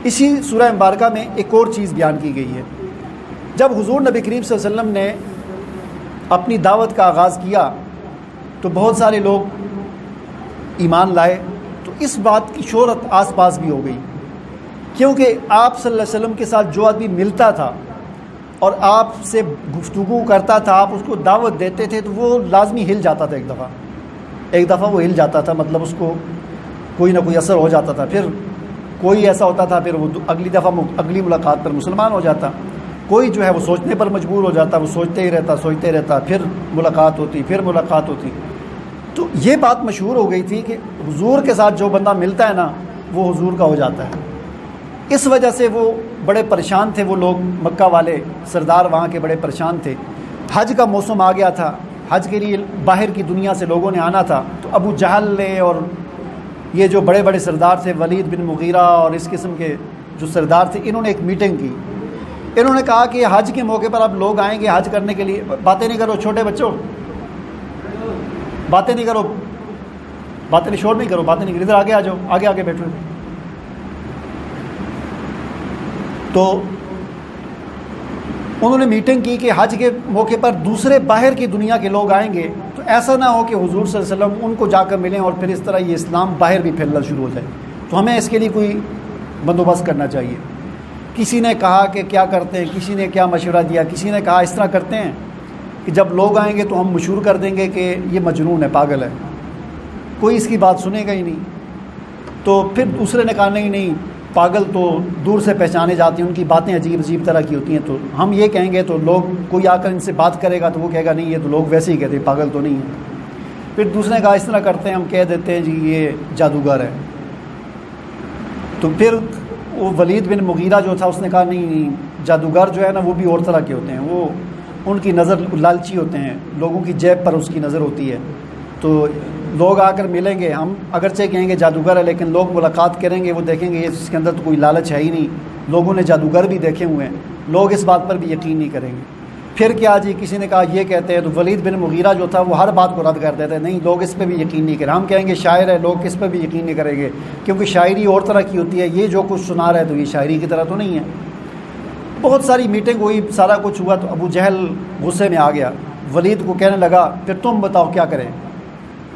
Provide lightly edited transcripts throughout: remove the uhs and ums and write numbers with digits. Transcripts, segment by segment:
اسی سورہ مبارکہ میں ایک اور چیز بیان کی گئی ہے. جب حضور نبی کریم صلی اللہ علیہ وسلم نے اپنی دعوت کا آغاز کیا تو بہت سارے لوگ ایمان لائے، تو اس بات کی شہرت آس پاس بھی ہو گئی، کیونکہ آپ صلی اللہ علیہ وسلم کے ساتھ جو آدمی ملتا تھا اور آپ سے گفتگو کرتا تھا، آپ اس کو دعوت دیتے تھے، تو وہ لازمی ہل جاتا تھا. ایک دفعہ وہ ہل جاتا تھا، مطلب اس کو کوئی نہ کوئی اثر ہو جاتا تھا. پھر کوئی ایسا ہوتا تھا، پھر وہ اگلی دفعہ اگلی ملاقات پر مسلمان ہو جاتا. کوئی جو ہے وہ سوچنے پر مجبور ہو جاتا، وہ سوچتے ہی رہتا، پھر ملاقات ہوتی. تو یہ بات مشہور ہو گئی تھی کہ حضور کے ساتھ جو بندہ ملتا ہے نا وہ حضور کا ہو جاتا ہے. اس وجہ سے وہ بڑے پریشان تھے، وہ لوگ مکہ والے سردار وہاں کے بڑے پریشان تھے. حج کا موسم آ گیا تھا، حج کے لیے باہر کی دنیا سے لوگوں نے آنا تھا. تو ابو جہل نے اور یہ جو بڑے بڑے سردار تھے، ولید بن مغیرہ اور اس قسم کے جو سردار تھے، انہوں نے ایک میٹنگ کی. انہوں نے کہا کہ حج کے موقع پر اب لوگ آئیں گے حج کرنے کے لیے. باتیں نہیں کرو چھوٹے بچوں، باتیں نہیں کرو، شور نہیں کرو، باتیں نہیں کرو، ادھر آگے آ جاؤ، آگے بیٹھو. تو انہوں نے میٹنگ کی کہ حج کے موقع پر دوسرے باہر کی دنیا کے لوگ آئیں گے تو ایسا نہ ہو کہ حضور صلی اللہ علیہ وسلم ان کو جا کر ملیں اور پھر اس طرح یہ اسلام باہر بھی پھیلنا شروع ہو جائے. تو ہمیں اس کے لیے کوئی بندوبست کرنا چاہیے. کسی نے کہا کہ کیا کرتے ہیں، کسی نے کیا مشورہ دیا، کسی نے کہا اس طرح کرتے ہیں کہ جب لوگ آئیں گے تو ہم مشہور کر دیں گے کہ یہ مجنون ہے، پاگل ہے، کوئی اس کی بات سنے گا ہی نہیں. تو پھر دوسرے نے کہا نہیں، پاگل تو دور سے پہچانے جاتے ہیں، ان کی باتیں عجیب طرح کی ہوتی ہیں، تو ہم یہ کہیں گے تو لوگ، کوئی آ کر ان سے بات کرے گا تو وہ کہے گا نہیں یہ تو لوگ ویسے ہی کہتے ہیں، پاگل تو نہیں ہے. پھر دوسرے نے کہا اس طرح کرتے ہیں، ہم کہہ دیتے ہیں جی یہ جادوگر ہے. تو پھر وہ ولید بن مغیرہ جو تھا اس نے کہا نہیں، جادوگر جو ہے نا وہ بھی اور طرح کے ہوتے ہیں، وہ ان کی نظر لالچی ہوتے ہیں، لوگوں کی جیب پر اس کی نظر ہوتی ہے. تو لوگ آ کر ملیں گے، ہم اگرچہ کہیں گے جادوگر ہے، لیکن لوگ ملاقات کریں گے، وہ دیکھیں گے اس کے اندر تو کوئی لالچ ہے ہی نہیں. لوگوں نے جادوگر بھی دیکھے ہوئے ہیں، لوگ اس بات پر بھی یقین نہیں کریں گے. پھر کیا جی، کسی نے کہا یہ کہتے ہیں، تو ولید بن مغیرہ جو تھا وہ ہر بات کو رد کر دیتا ہے، نہیں لوگ اس پہ بھی یقین نہیں کریں. ہم کہیں گے شاعر ہے، لوگ اس پہ بھی یقین نہیں کریں گے کیونکہ شاعری اور طرح کی ہوتی ہے، یہ جو کچھ سنا رہا ہے تو یہ شاعری کی طرح تو نہیں ہے. بہت ساری میٹنگ ہوئی، سارا کچھ ہوا. تو ابو جہل غصے میں آ گیا، ولید کو کہنے لگا پھر تم بتاؤ کیا کریں،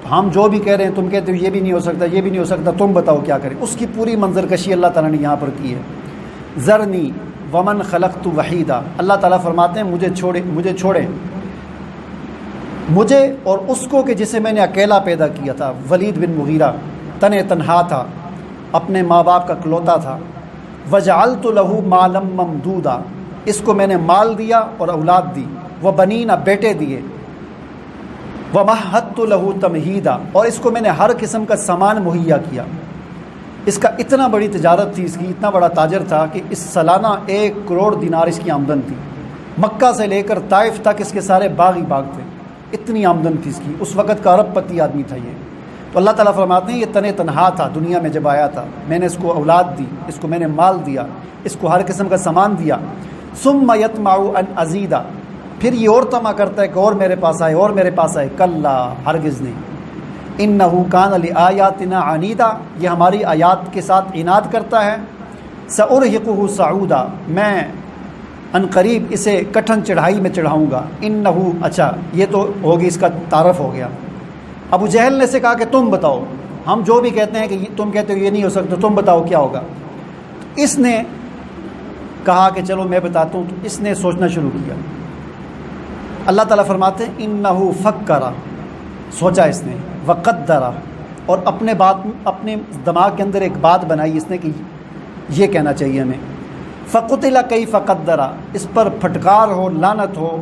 ہم جو بھی کہہ رہے ہیں تم کہتے ہو یہ بھی نہیں ہو سکتا، یہ بھی نہیں ہو سکتا، تم بتاؤ کیا کریں. اس کی پوری منظر کشی اللہ تعالیٰ نے یہاں پر کی ہے. ذرنی ومن خلقت وحیدہ، اللہ تعالیٰ فرماتے ہیں مجھے چھوڑیں، مجھے اور اس کو کہ جسے میں نے اکیلا پیدا کیا تھا. ولید بن مغیرہ تنہا تھا، اپنے ماں باپ کا اکلوتا تھا. وجعلت له مالا ممدودا، اس کو میں نے مال دیا اور اولاد دی. وبنین، بیٹے دیے. ومہدت له تمہیدا، اور اس کو میں نے ہر قسم کا سامان مہیا کیا. اس کا اتنا بڑی تجارت تھی، اس کی اتنا بڑا تاجر تھا کہ اس سالانہ 1 کروڑ دینار اس کی آمدن تھی. مکہ سے لے کر طائف تک اس کے سارے باغ ہی باغ تھے، اتنی آمدن تھی اس کی. اس وقت کا ارب پتی آدمی تھا یہ. تو اللہ تعالیٰ فرماتے ہیں یہ تنہا تھا دنیا میں جب آیا تھا، میں نے اس کو اولاد دی، اس کو میں نے مال دیا، اس کو ہر قسم کا سامان دیا. ثم یطمع ان ازید، پھر یہ اور طمع کرتا ہے کہ اور میرے پاس آئے، اور میرے پاس آئے. کلا، ہرگز نہیں. انہ کان لآیاتنا عنیدا، یہ ہماری آیات کے ساتھ عناد کرتا ہے. سأرہقہ صعودا، میں ان قریب اسے کٹھن چڑھائی میں چڑھاؤں گا. انہ، اچھا یہ تو ہوگی، اس کا تعارف ہو گیا. ابو جہل نے سے کہا کہ تم بتاؤ، ہم جو بھی کہتے ہیں کہ تم کہتے ہو یہ نہیں ہو سکتا، تم بتاؤ کیا ہوگا. اس نے کہا کہ چلو میں بتاتا ہوں. تو اس نے سوچنا شروع کیا. اللہ تعالیٰ فرماتے ہیں انہ فکر، سوچا اس نے. وقدر، اور اپنے دماغ کے اندر ایک بات بنائی اس نے کہ یہ کہنا چاہیے ہمیں. فقتل کیف قدر، اس پر پھٹکار ہو، لعنت ہو،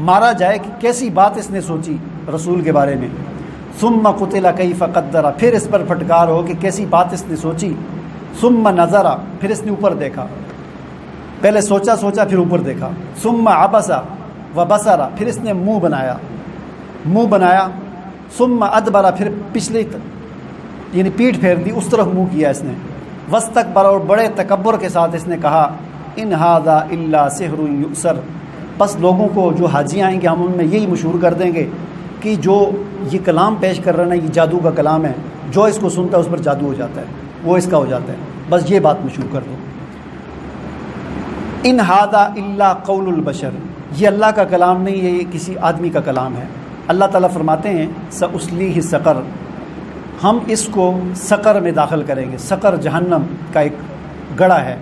مارا جائے کہ کیسی بات اس نے سوچی رسول کے بارے میں. ثم قتل کیف قدر، پھر اس پر پھٹکار ہو کہ کیسی بات اس نے سوچی. ثم نظر، پھر اس نے اوپر دیکھا. پہلے سوچا پھر اوپر دیکھا. ثم عبس وبصر، پھر اس نے منہ بنایا. ثم ادبر، پھر پچھلی یعنی پیٹھ پھیر دی، اس طرف منہ کیا اس نے. واستکبر، اور بڑے تکبر کے ساتھ اس نے کہا ان ھذا الا سحر یؤثر، بس لوگوں کو جو حاجی آئیں گے ہم ان میں یہی مشہور کر دیں گے کہ جو یہ کلام پیش کر رہا ہے یہ جادو کا کلام ہے، جو اس کو سنتا ہے اس پر جادو ہو جاتا ہے، وہ اس کا ہو جاتا ہے، بس یہ بات مشہور کر دو. ان ھذا الا قول البشر، یہ اللہ کا کلام نہیں ہے، یہ کسی آدمی کا کلام ہے۔ اللہ تعالیٰ فرماتے ہیں سأصلیہ سقر، ہم اس کو سقر میں داخل کریں گے۔ سقر جہنم کا ایک گڑھا ہے۔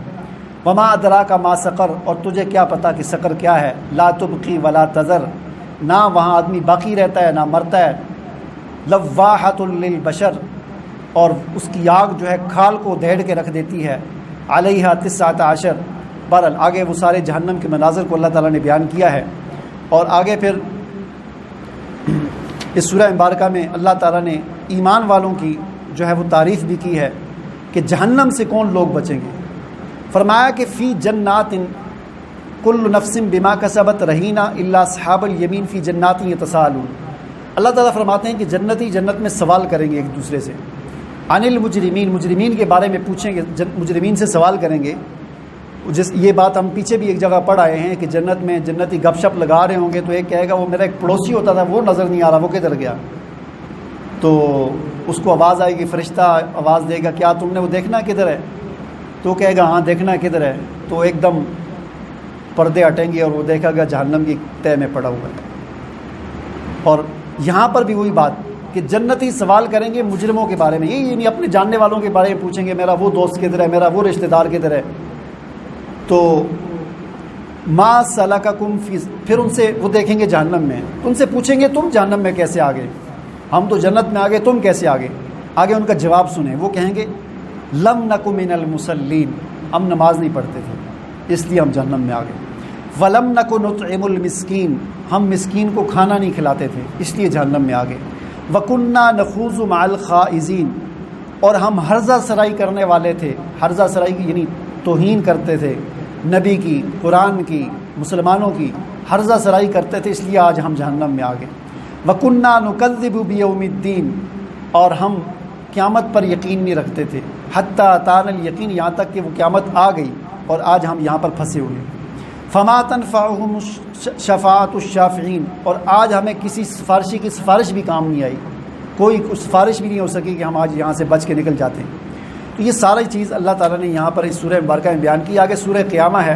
وما ادراک ما سقر، اور تجھے کیا پتہ کہ سقر کیا ہے؟ لا تبقی ولا تذر، نہ وہاں آدمی باقی رہتا ہے نہ مرتا ہے۔ لواحۃ للبشر، اور اس کی آگ جو ہے کھال کو دھیڑ کے رکھ دیتی ہے۔ علیہا 19 بہرحال آگے وہ سارے جہنم کے مناظر کو اللہ تعالیٰ نے بیان کیا ہے، اور آگے پھر اس سورہ مبارکہ میں اللہ تعالیٰ نے ایمان والوں کی جو ہے وہ تعریف بھی کی ہے کہ جہنم سے کون لوگ بچیں گے۔ فرمایا کہ فی جنات کل نفس بما کسبت رہینہ الا اصحاب الیمین فی جنات یتساءلون۔ اللہ تعالیٰ فرماتے ہیں کہ جنتی جنت میں سوال کریں گے ایک دوسرے سے، عن المجرمین، مجرمین کے بارے میں پوچھیں گے، مجرمین سے سوال کریں گے۔ یہ بات ہم پیچھے بھی ایک جگہ پڑھ آئے ہیں کہ جنت میں جنتی گپ شپ لگا رہے ہوں گے تو ایک کہے گا وہ میرا ایک پڑوسی ہوتا تھا وہ نظر نہیں آ رہا، وہ کدھر گیا؟ تو اس کو آواز آئے گی، فرشتہ آواز دے گا کیا تم نے وہ دیکھنا کدھر ہے؟ تو کہے گا ہاں دیکھنا کدھر ہے؟ تو ایک دم پردے ہٹیں گے اور وہ دیکھا گا جہنم کی تہہ میں پڑا ہوا ہے۔ اور یہاں پر بھی وہی بات کہ جنتی سوال کریں گے مجرموں کے بارے میں، یعنی اپنے جاننے والوں کے بارے میں پوچھیں گے، میرا وہ دوست کدھر ہے، میرا وہ رشتہ دار کدھر ہے؟ تو ما سلککم فی، پھر ان سے وہ دیکھیں گے جہنم میں، ان سے پوچھیں گے تم جہنم میں کیسے آ گئے؟ ہم تو جنت میں آ گئے، تم کیسے آ گئے؟ آگے ان کا جواب سنیں، وہ کہیں گے لم نک من المصلین، ہم نماز نہیں پڑھتے تھے اس لیے ہم جہنم میں آ گئے۔ ولم نک نطعم المسکین، ہم مسکین کو کھانا نہیں کھلاتے تھے اس لیے جہنم میں آ گئے۔ وکننا نخوض مع الخائضین، اور ہم ہرزہ سرائی کرنے والے تھے، ہرزہ سرائی کی یعنی توہین کرتے تھے نبی کی، قرآن کی، مسلمانوں کی ہرزہ سرائی کرتے تھے، اس لیے آج ہم جہنم میں آ گئے۔ وَكُنَّا نُكَذِّبُ بِيَوْمِ الدِّينِ، اور ہم قیامت پر یقین نہیں رکھتے تھے، حتیٰ أَتَانَا الْيَقِينُ، یہاں تک کہ وہ قیامت آ گئی اور آج ہم یہاں پر پھنسے ہوئے۔ فَمَا تَنْفَعُهُمُ شَفَاعَةُ الشَّافِعِينَ، اور آج ہمیں کسی سفارشی کی سفارش بھی کام نہیں آئی، کوئی سفارش بھی نہیں ہو سکی کہ ہم آج یہاں سے بچ کے نکل جاتے ہیں۔ تو یہ ساری چیز اللہ تعالیٰ نے یہاں پر اس سورہ مبارکہ میں بیان کی۔ آگے سورہ قیامہ ہے،